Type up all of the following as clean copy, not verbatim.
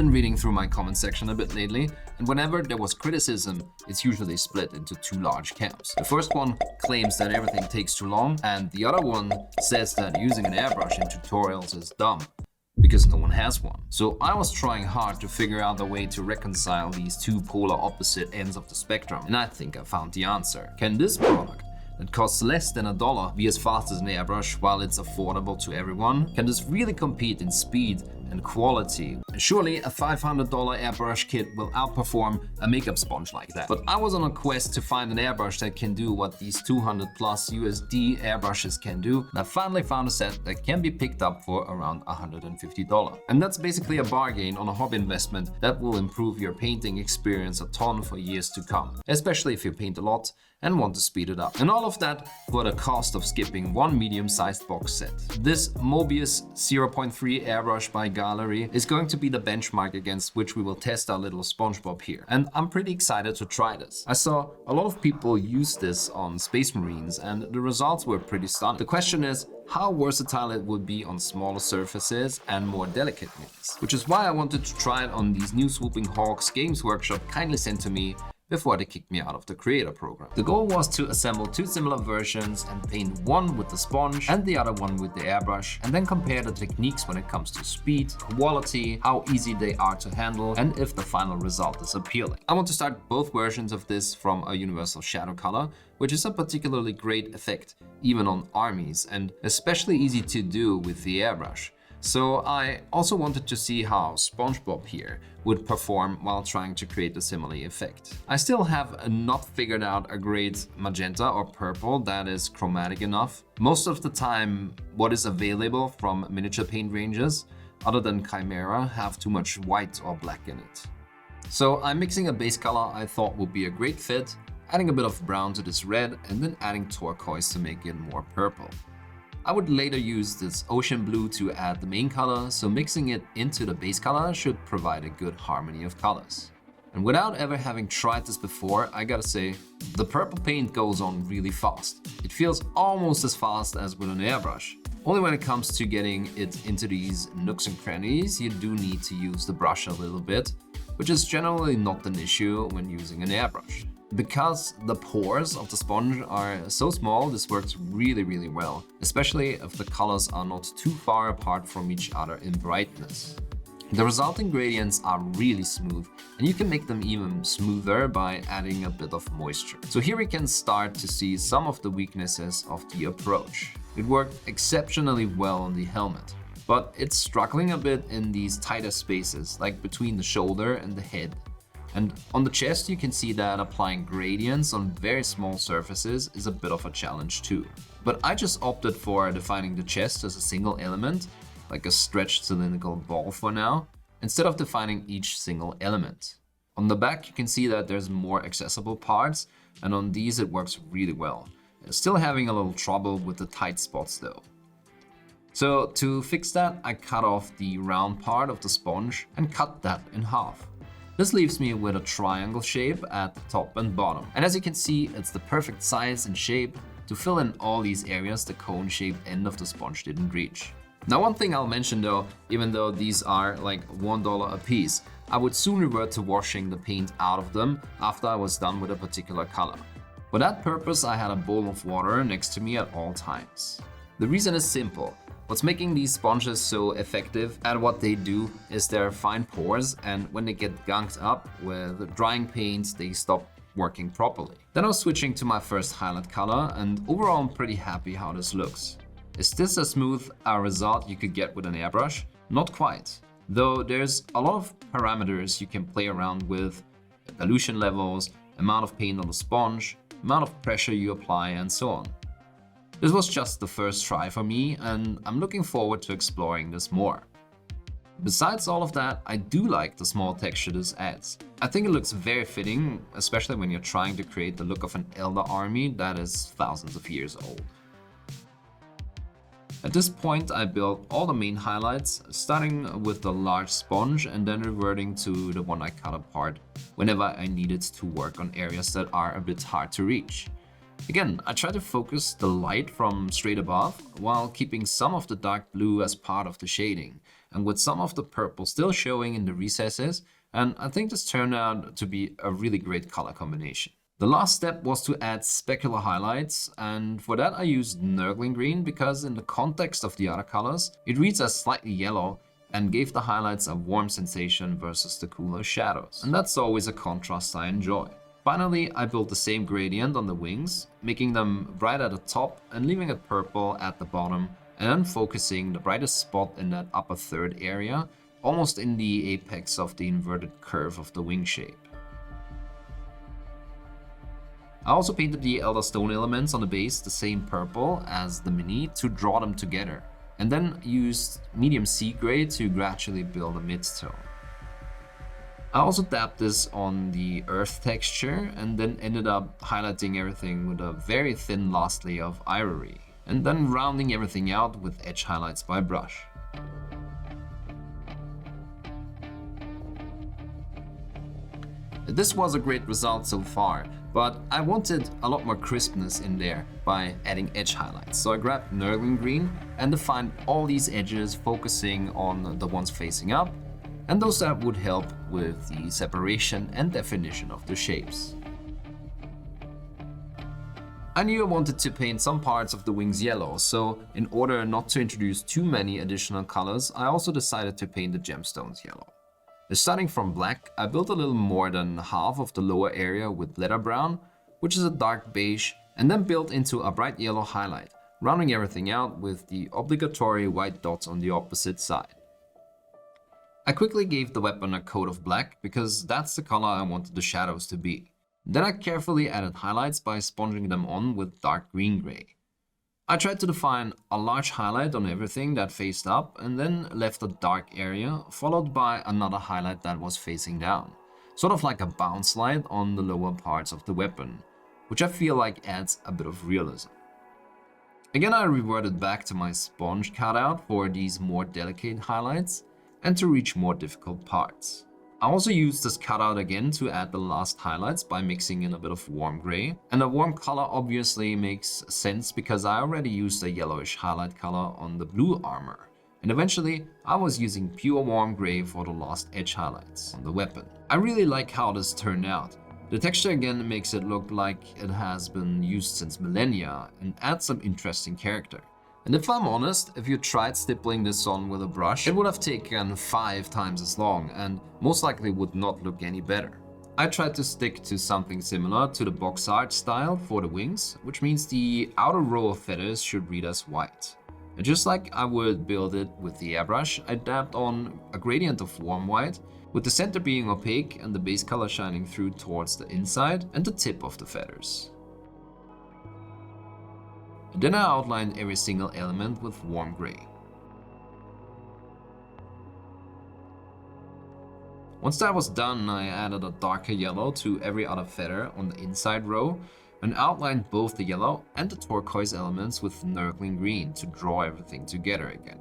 been reading through my comment section a bit lately, and whenever there was criticism, it's usually split into two large camps. The first one claims that everything takes too long, and the other one says that using an airbrush in tutorials is dumb, because no one has one. So I was trying hard to figure out a way to reconcile these two polar opposite ends of the spectrum, and I think I found the answer. Can this product that costs less than $1 be as fast as an airbrush while it's affordable to everyone? Can this really compete in speed and quality? Surely a $500 airbrush kit will outperform a makeup sponge like that. But I was on a quest to find an airbrush that can do what these 200 plus USD airbrushes can do, and I finally found a set that can be picked up for around $150. And that's basically a bargain on a hobby investment that will improve your painting experience a ton for years to come, especially if you paint a lot and want to speed it up. And all of that for the cost of skipping one medium-sized box set. This Mobius 0.3 airbrush by Gallery is going to be the benchmark against which we will test our little SpongeBob here. And I'm pretty excited to try this. I saw a lot of people use this on Space Marines and the results were pretty stunning. The question is how versatile it would be on smaller surfaces and more delicate minis. Which is why I wanted to try it on these new Swooping Hawks Games Workshop kindly sent to me before they kicked me out of the creator program. The goal was to assemble two similar versions and paint one with the sponge and the other one with the airbrush, and then compare the techniques when it comes to speed, quality, how easy they are to handle, and if the final result is appealing. I want to start both versions of this from a universal shadow color, which is a particularly great effect even on armies and especially easy to do with the airbrush. So I also wanted to see how SpongeBob here would perform while trying to create a similar effect. I still have not figured out a great magenta or purple that is chromatic enough. Most of the time, what is available from miniature paint ranges, other than Chimera, have too much white or black in it. So I'm mixing a base color I thought would be a great fit, adding a bit of brown to this red, and then adding turquoise to make it more purple. I would later use this ocean blue to add the main color, so mixing it into the base color should provide a good harmony of colors. And without ever having tried this before, I gotta say, the purple paint goes on really fast. It feels almost as fast as with an airbrush. Only when it comes to getting it into these nooks and crannies, you do need to use the brush a little bit, which is generally not an issue when using an airbrush. Because the pores of the sponge are so small, this works really well, especially if the colors are not too far apart from each other in brightness. The resulting gradients are really smooth, and you can make them even smoother by adding a bit of moisture. So here we can start to see some of the weaknesses of the approach. It worked exceptionally well on the helmet, but it's struggling a bit in these tighter spaces, like between the shoulder and the head. And on the chest you can see that applying gradients on very small surfaces is a bit of a challenge too. But I just opted for defining the chest as a single element, like a stretched cylindrical ball for now, instead of defining each single element. On the back you can see that there's more accessible parts, and on these it works really well. Still having a little trouble with the tight spots though. So to fix that, I cut off the round part of the sponge and cut that in half. This leaves me with a triangle shape at the top and bottom. And as you can see, it's the perfect size and shape to fill in all these areas the cone-shaped end of the sponge didn't reach. Now one thing I'll mention though, even though these are like $1 a piece, I would soon revert to washing the paint out of them after I was done with a particular color. For that purpose, I had a bowl of water next to me at all times. The reason is simple. What's making these sponges so effective at what they do is their fine pores, and when they get gunked up with drying paint, they stop working properly. Then I was switching to my first highlight color, and overall I'm pretty happy how this looks. Is this as smooth a result you could get with an airbrush? Not quite. Though there's a lot of parameters you can play around with, dilution levels, amount of paint on the sponge, amount of pressure you apply, and so on. This was just the first try for me, and I'm looking forward to exploring this more. Besides all of that, I do like the small texture this adds. I think it looks very fitting, especially when you're trying to create the look of an elder army that is thousands of years old. At this point, I built all the main highlights, starting with the large sponge and then reverting to the one I cut apart whenever I needed to work on areas that are a bit hard to reach. Again, I try to focus the light from straight above while keeping some of the dark blue as part of the shading, and with some of the purple still showing in the recesses, and I think this turned out to be a really great color combination. The last step was to add specular highlights, and for that I used Nurgling Green because in the context of the other colors, it reads as slightly yellow and gave the highlights a warm sensation versus the cooler shadows. And that's always a contrast I enjoy. Finally, I built the same gradient on the wings, making them bright at the top and leaving it purple at the bottom, and then focusing the brightest spot in that upper third area, almost in the apex of the inverted curve of the wing shape. I also painted the Elder Stone elements on the base the same purple as the Mini to draw them together, and then used medium sea gray to gradually build a mid-tone. I also dabbed this on the earth texture and then ended up highlighting everything with a very thin last layer of ivory, and then rounding everything out with edge highlights by brush. This was a great result so far, but I wanted a lot more crispness in there by adding edge highlights. So I grabbed Nurgling Green and defined all these edges, focusing on the ones facing up, and those that would help with the separation and definition of the shapes. I knew I wanted to paint some parts of the wings yellow, so in order not to introduce too many additional colors, I also decided to paint the gemstones yellow. Starting from black, I built a little more than half of the lower area with leather brown, which is a dark beige, and then built into a bright yellow highlight, rounding everything out with the obligatory white dots on the opposite side. I quickly gave the weapon a coat of black because that's the color I wanted the shadows to be. Then I carefully added highlights by sponging them on with dark green gray. I tried to define a large highlight on everything that faced up and then left a dark area followed by another highlight that was facing down, sort of like a bounce light on the lower parts of the weapon, which I feel like adds a bit of realism. Again, I reverted back to my sponge cutout for these more delicate highlights and to reach more difficult parts. I also used this cutout again to add the last highlights by mixing in a bit of warm gray, and a warm color obviously makes sense because I already used a yellowish highlight color on the blue armor, and eventually I was using pure warm gray for the last edge highlights on the weapon. I really like how this turned out. The texture again makes it look like it has been used since millennia and adds some interesting character. And if I'm honest, if you tried stippling this on with a brush, it would have taken 5 times as long and most likely would not look any better. I tried to stick to something similar to the box art style for the wings, which means the outer row of feathers should read as white. And just like I would build it with the airbrush, I dabbed on a gradient of warm white, with the center being opaque and the base color shining through towards the inside and the tip of the feathers. And then I outlined every single element with warm gray. Once that was done, I added a darker yellow to every other feather on the inside row and outlined both the yellow and the turquoise elements with Nurgling Green to draw everything together again.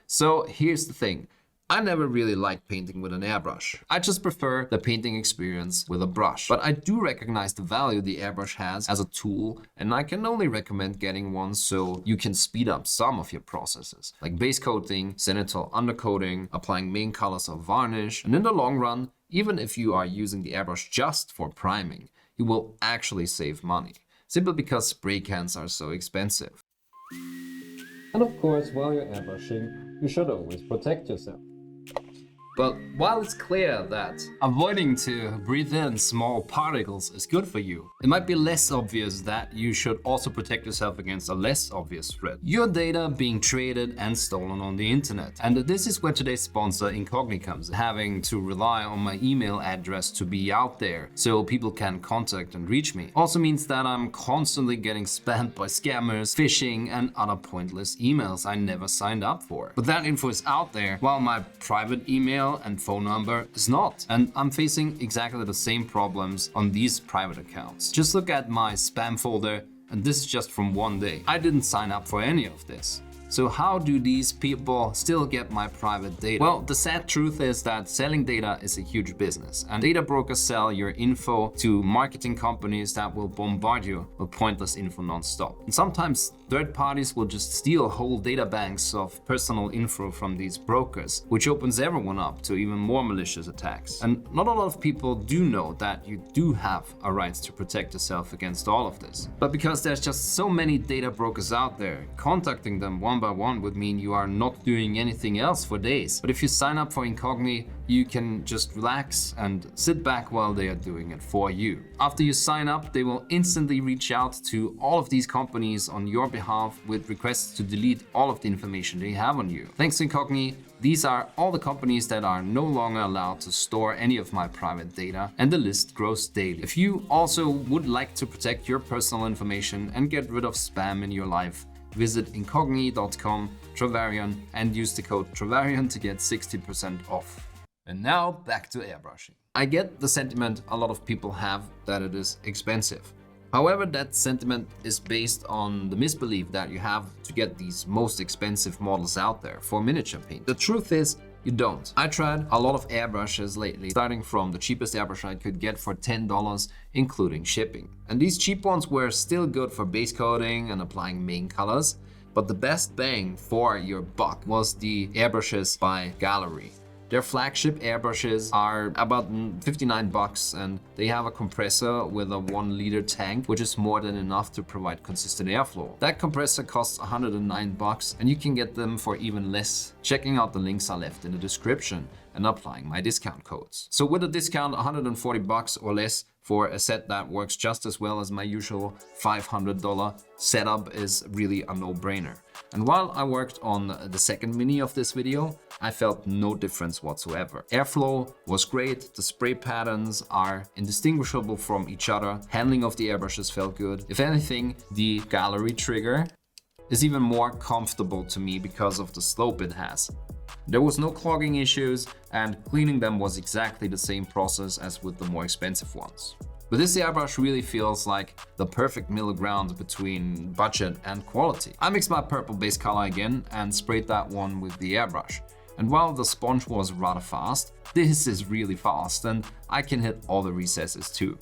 So here's the thing. I never really liked painting with an airbrush. I just prefer the painting experience with a brush. But I do recognize the value the airbrush has as a tool, and I can only recommend getting one so you can speed up some of your processes, like base coating, zenithal undercoating, applying main colors or varnish, and in the long run, even if you are using the airbrush just for priming, you will actually save money, simply because spray cans are so expensive. And of course, while you're airbrushing, you should always protect yourself. But while it's clear that avoiding to breathe in small particles is good for you, it might be less obvious that you should also protect yourself against a less obvious threat: your data being traded and stolen on the internet. And this is where today's sponsor Incogni comes in. Having to rely on my email address to be out there so people can contact and reach me also means that I'm constantly getting spammed by scammers, phishing, and other pointless emails I never signed up for. But that info is out there, while my private email and phone number is not. And I'm facing exactly the same problems on these private accounts. Just look at my spam folder, and this is just from one day. I didn't sign up for any of this. So how do these people still get my private data? Well, the sad truth is that selling data is a huge business, and data brokers sell your info to marketing companies that will bombard you with pointless info non-stop. And sometimes third parties will just steal whole data banks of personal info from these brokers, which opens everyone up to even more malicious attacks. And not a lot of people do know that you do have a right to protect yourself against all of this. But because there's just so many data brokers out there, contacting them one by one would mean you are not doing anything else for days. But if you sign up for Incogni, you can just relax and sit back while they are doing it for you. After you sign up, they will instantly reach out to all of these companies on your behalf with requests to delete all of the information they have on you. Thanks to Incogni, these are all the companies that are no longer allowed to store any of my private data, and the list grows daily. If you also would like to protect your personal information and get rid of spam in your life, visit incogni.com/Travarian and use the code Travarian to get 60% off. And now back to airbrushing. I get the sentiment a lot of people have that it is expensive. However, that sentiment is based on the misbelief that you have to get these most expensive models out there for miniature paint. The truth is, you don't. I tried a lot of airbrushes lately, starting from the cheapest airbrush I could get for $10, including shipping. And these cheap ones were still good for base coating and applying main colors, but the best bang for your buck was the airbrushes by Gallery. Their flagship airbrushes are about 59 bucks, and they have a compressor with a 1-liter tank, which is more than enough to provide consistent airflow. That compressor costs 109 bucks, and you can get them for even less. Checking out the links are left in the description and applying my discount codes. So with a discount, 140 bucks or less for a set that works just as well as my usual $500 setup is really a no-brainer. And while I worked on the second mini of this video, I felt no difference whatsoever. Airflow was great, the spray patterns are indistinguishable from each other, handling of the airbrushes felt good. If anything, the Gallery trigger is even more comfortable to me because of the slope it has. There was no clogging issues, and cleaning them was exactly the same process as with the more expensive ones. But this airbrush really feels like the perfect middle ground between budget and quality. I mixed my purple base color again and sprayed that one with the airbrush. And while the sponge was rather fast, this is really fast and I can hit all the recesses too.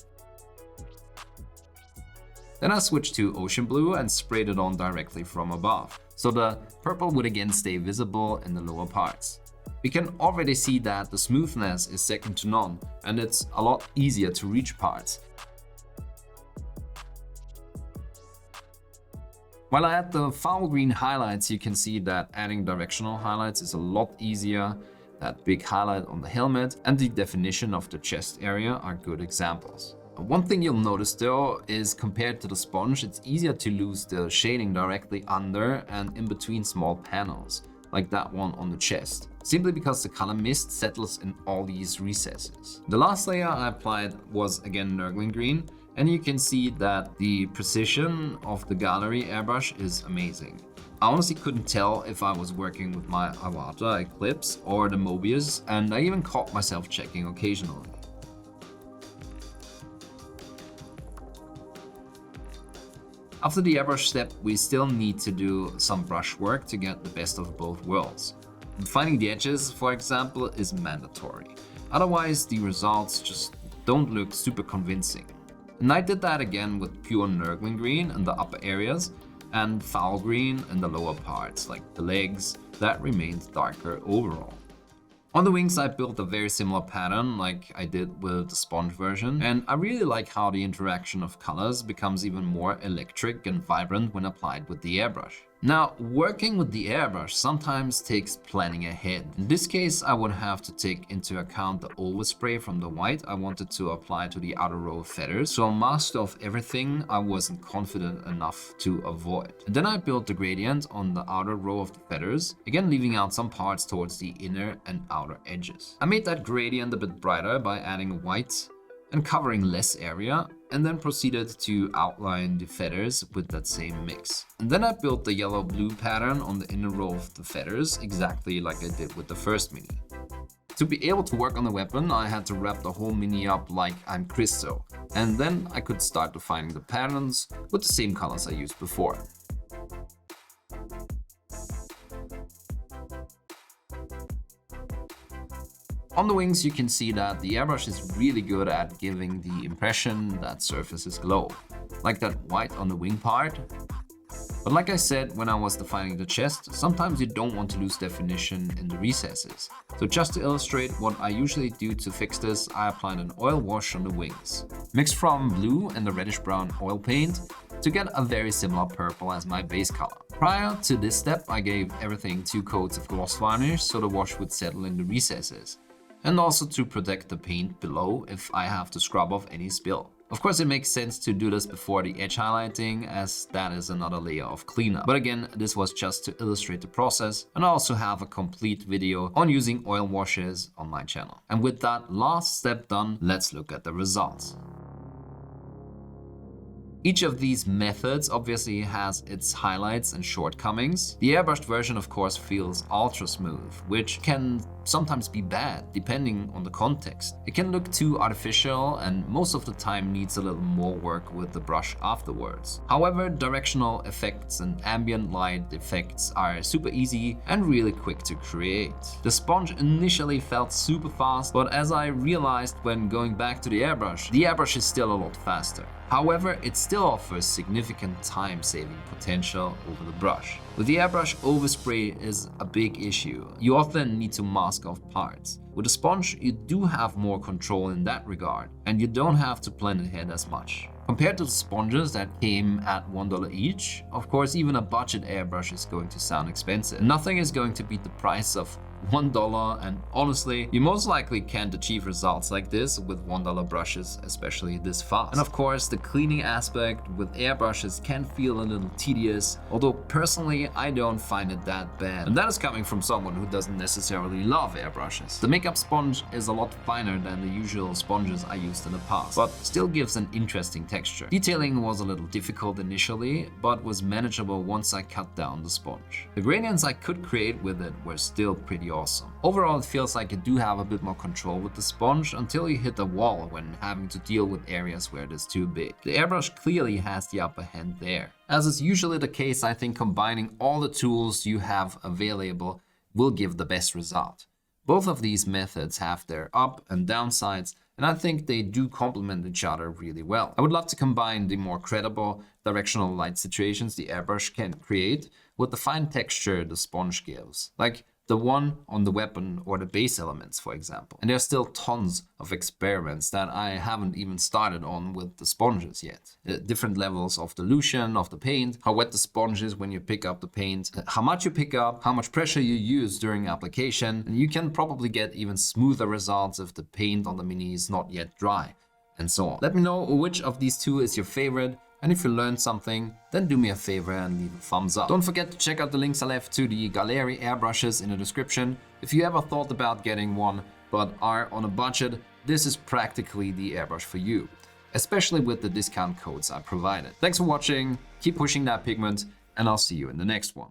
Then I switched to ocean blue and sprayed it on directly from above, so the purple would again stay visible in the lower parts. We can already see that the smoothness is second to none, and it's a lot easier to reach parts. While I add the foul green highlights, you can see that adding directional highlights is a lot easier. That big highlight on the helmet and the definition of the chest area are good examples. One thing you'll notice though is compared to the sponge, it's easier to lose the shading directly under and in between small panels, like that one on the chest, simply because the color mist settles in all these recesses. The last layer I applied was again Nurgling green, and you can see that the precision of the Gallery airbrush is amazing. I honestly couldn't tell if I was working with my IWATA ECLIPSE or the Mobius, and I even caught myself checking occasionally. After the airbrush step, we still need to do some brush work to get the best of both worlds. Finding the edges, for example, is mandatory. Otherwise, the results just don't look super convincing. And I did that again with pure Nurgling green in the upper areas and foul green in the lower parts, like the legs, that remained darker overall. On the wings, I built a very similar pattern like I did with the sponge version, and I really like how the interaction of colors becomes even more electric and vibrant when applied with the airbrush. Now, working with the airbrush sometimes takes planning ahead. In this case, I would have to take into account the overspray from the white I wanted to apply to the outer row of feathers, so a master of everything I wasn't confident enough to avoid. And then I built the gradient on the outer row of the feathers, again leaving out some parts towards the inner and outer edges. I made that gradient a bit brighter by adding white and covering less area, and then proceeded to outline the feathers with that same mix. And then I built the yellow-blue pattern on the inner row of the feathers, exactly like I did with the first mini. To be able to work on the weapon, I had to wrap the whole mini up like I'm Christo, and then I could start defining the patterns with the same colors I used before. On the wings, you can see that the airbrush is really good at giving the impression that surfaces glow, like that white on the wing part. But like I said when I was defining the chest, sometimes you don't want to lose definition in the recesses. So just to illustrate what I usually do to fix this, I applied an oil wash on the wings, mixed from blue and the reddish brown oil paint to get a very similar purple as my base color. Prior to this step, I gave everything 2 coats of gloss varnish so the wash would settle in the recesses, and also to protect the paint below if I have to scrub off any spill. Of course, it makes sense to do this before the edge highlighting, as that is another layer of cleanup. But again, this was just to illustrate the process, and I also have a complete video on using oil washes on my channel. And with that last step done, let's look at the results. Each of these methods obviously has its highlights and shortcomings. The airbrushed version of course feels ultra smooth, which can sometimes be bad depending on the context. It can look too artificial and most of the time needs a little more work with the brush afterwards. However, directional effects and ambient light effects are super easy and really quick to create. The sponge initially felt super fast, but as I realized when going back to the airbrush is still a lot faster. However, it still offers significant time-saving potential over the brush. With the airbrush, overspray is a big issue. You often need to mask off parts. With a sponge, you do have more control in that regard, and you don't have to blend ahead as much. Compared to the sponges that came at $1 each, of course even a budget airbrush is going to sound expensive. Nothing is going to beat the price of $1, and honestly, you most likely can't achieve results like this with $1 brushes, especially this fast. And of course, the cleaning aspect with airbrushes can feel a little tedious, although personally I don't find it that bad. And that is coming from someone who doesn't necessarily love airbrushes. The makeup sponge is a lot finer than the usual sponges I used in the past, but still gives an interesting texture. Detailing was a little difficult initially, but was manageable once I cut down the sponge. The gradients I could create with it were still pretty awesome. Overall, it feels like you do have a bit more control with the sponge until you hit a wall when having to deal with areas where it is too big. The airbrush clearly has the upper hand there. As is usually the case, I think combining all the tools you have available will give the best result. Both of these methods have their up and downsides, and I think they do complement each other really well. I would love to combine the more credible directional light situations the airbrush can create with the fine texture the sponge gives, like the one on the weapon or the base elements, for example. And there's still tons of experiments that I haven't even started on with the sponges yet. Different levels of dilution of the paint, how wet the sponge is when you pick up the paint, how much you pick up, how much pressure you use during application, and you can probably get even smoother results if the paint on the Mini is not yet dry, and so on. Let me know which of these two is your favorite. And if you learned something, then do me a favor and leave a thumbs up. Don't forget to check out the links I left to the Gallery airbrushes in the description. If you ever thought about getting one but are on a budget, this is practically the airbrush for you, especially with the discount codes I provided. Thanks for watching, keep pushing that pigment, and I'll see you in the next one.